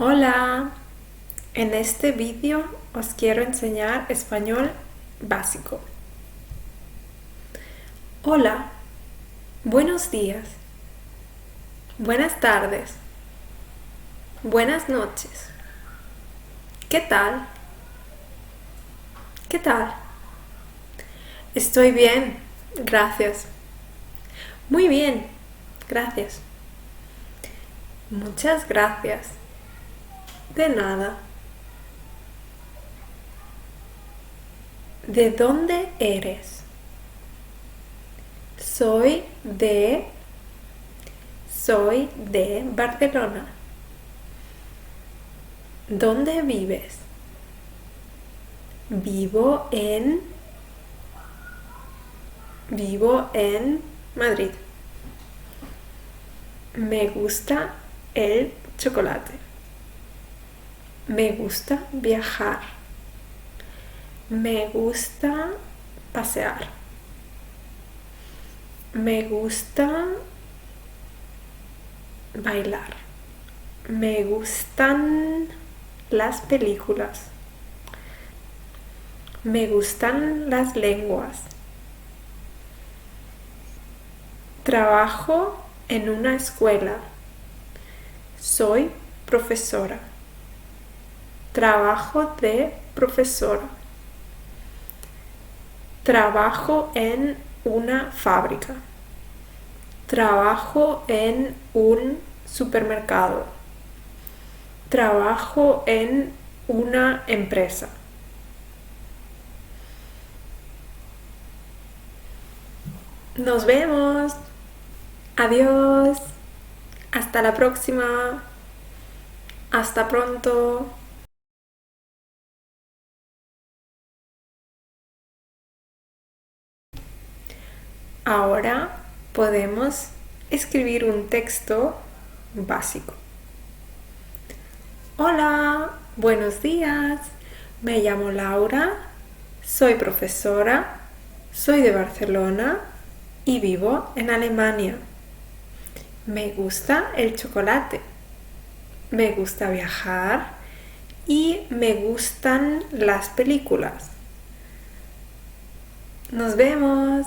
Hola, en este vídeo os quiero enseñar español básico. Hola, buenos días, buenas tardes, buenas noches. ¿Qué tal? ¿Qué tal? Estoy bien, gracias. Muy bien, gracias. Muchas gracias. De nada. ¿De dónde eres? Soy de... Soy de Barcelona. ¿Dónde vives? Vivo en... Vivo en Madrid. Me gusta el chocolate. Me gusta viajar. Me gusta pasear. Me gusta bailar. Me gustan las películas. Me gustan las lenguas. Trabajo en una escuela. Soy profesora. Trabajo de profesora. Trabajo en una fábrica. Trabajo en un supermercado. Trabajo en una empresa. Nos vemos. Adiós. Hasta la próxima. Hasta pronto. Ahora podemos escribir un texto básico. Hola, buenos días. Me llamo Laura. Soy profesora. Soy de Barcelona y vivo en Alemania. Me gusta el chocolate. Me gusta viajar y me gustan las películas. Nos vemos.